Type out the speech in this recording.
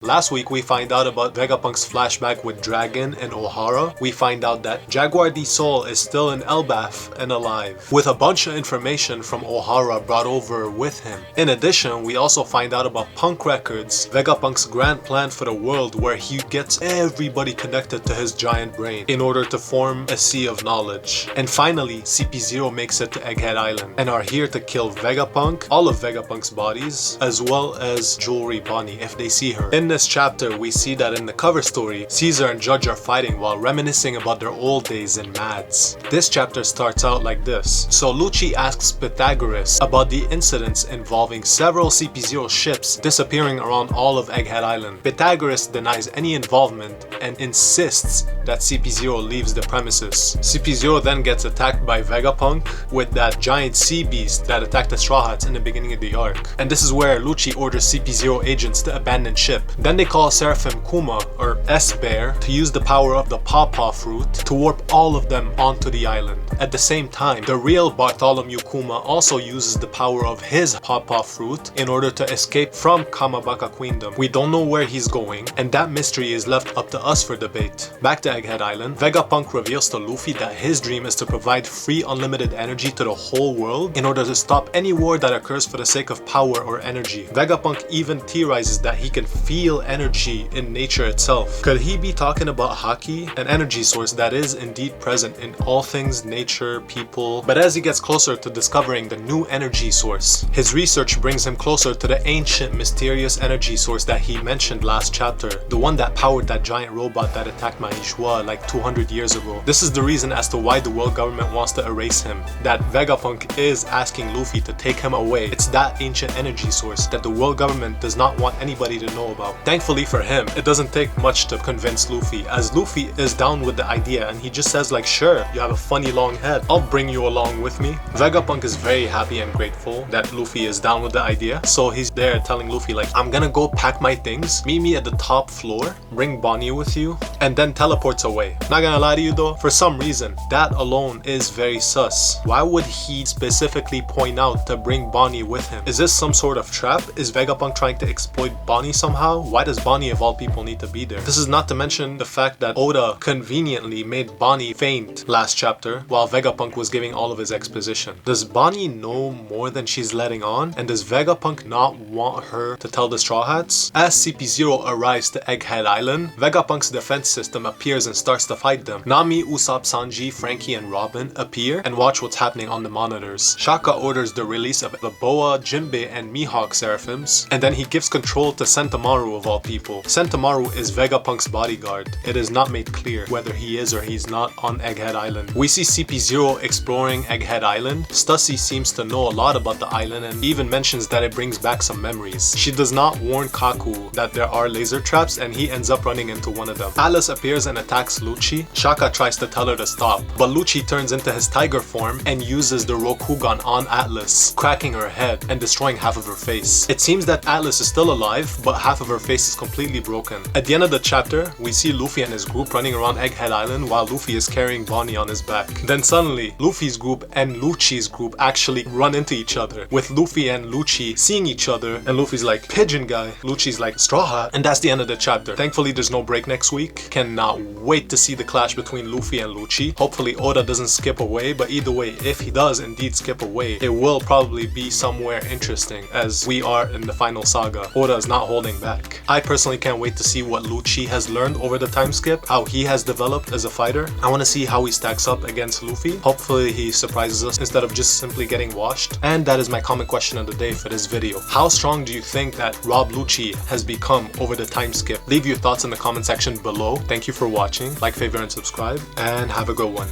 Last week we find out about Vegapunk's flashback with Dragon and Ohara. We find out that Jaguar D Sol is still in Elbaf and alive, with a bunch of information from Ohara brought over with him. In addition, we also find out about Punk Records, Vegapunk's grand plan for the world where he gets everybody connected to his giant brain in order to form a sea of knowledge. And finally, CP0 makes it to Egghead Island and are here to kill Vegapunk, all of Vegapunk's bodies, as well as Jewelry Bonney if they see her. In this chapter, we see that in the cover story, Caesar and Judge are fighting while reminiscing about their old days in Mads. This chapter starts out like this. So Lucci asks Pythagoras about the incidents involving several CP0 ships disappearing around all of Egghead Island. Pythagoras denies any involvement and insists that CP0 leaves the premises. CP0 then gets attacked by Vegapunk with that giant sea beast that attacked the Straw Hats in the beginning of the arc. And this is where Lucci orders CP0 agents to abandon ship. Then they call Seraphim Kuma, or S-Bear, to use the power of the Pawpaw fruit to warp all of them onto the island. At the same time, the real Bartholomew Kuma also uses the power of his Pawpaw fruit in order to escape from Kamabaka Queendom. We don't know where he's going, and that mystery is left up to us for debate. Back to Egghead Island, Vegapunk reveals to Luffy that his dream is to provide free unlimited energy to the whole world in order to stop any war that occurs for the sake of power or energy. Vegapunk even theorizes that he can feel energy in nature itself. Could he be talking about Haki, an energy source that is indeed present in all things nature, people? But as he gets closer to discovering the new energy source, his research brings him closer to the ancient mysterious energy source that he mentioned last chapter, the one that powered that giant robot that attacked Mahishwa like 200 years ago. This is the reason as to why the world government wants to erase him, that Vegapunk is asking Luffy to take him away. It's that ancient energy source that the world government does not want anybody to know about. Thankfully for him, it doesn't take much to convince Luffy, as Luffy is down with the idea and he just says like, sure, you have a funny long head, I'll bring you along with me. Vegapunk is very happy and grateful that Luffy is down with the idea, so he's there telling Luffy like, I'm gonna go pack my things, meet me at the top floor, bring Bonnie with you, and then teleports away. Not gonna lie to you though, for some reason, that alone is very sus. Why would he specifically point out to bring Bonnie with him? Is this some sort of trap? Is Vegapunk trying to exploit Bonnie somehow? Why does Bonnie of all people need to be there? This is not to mention the fact that Oda conveniently made Bonnie faint last chapter while Vegapunk was giving all of his exposition. Does Bonnie know more than she's letting on? And does Vegapunk not want her to tell the Straw Hats? As CP0 arrives to Egghead Island, Vegapunk's defense system appears and starts to fight them. Nami, Usopp, Sanji, Frankie, and Robin appear and watch what's happening on the monitors. Shaka orders the release of the Boa, Jinbei, and Mihawk Seraphims, and then he gives control to Sentomaru of all people. Sentomaru is Vegapunk's bodyguard. It is not made clear whether he is or he's not on Egghead Island. We see CP0 exploring Egghead Island. Stussy seems to know a lot about the island and even mentions that it brings back some memories. She does not warn Kaku that there are laser traps and he ends up running into one of them. Atlas appears and attacks Lucci. Shaka tries to tell her to stop, but Lucci turns into his tiger form and uses the Rokugan on Atlas, cracking her head and destroying half of her face. It seems that Atlas is still alive, but half of her face is completely broken. At the end of the chapter, we see Luffy and his group running around Egghead Island while Luffy is carrying Bonnie on his back. Then suddenly, Luffy's group and Lucci's group actually run into each other, with Luffy and Lucci seeing each other, and Luffy's like, pigeon guy. Lucci's like, straw hat. And that's the end of the chapter. Thankfully, there's no break next week. Cannot wait to see the clash between Luffy and Lucci. Hopefully, Oda doesn't skip away, but either way, if he does indeed skip away, it will probably be somewhere interesting, as we are in the final saga. Oda is not holding back. I personally can't wait to see what Lucci has learned over the time skip, how he has developed as a fighter. I want to see how he stacks up against Luffy. Hopefully he surprises us instead of just simply getting washed. And that is my comment question of the day for this video. How strong do you think that Rob Lucci has become over the time skip? Leave your thoughts in the comment section below. Thank you for watching. Like, favorite, and subscribe, and have a good one.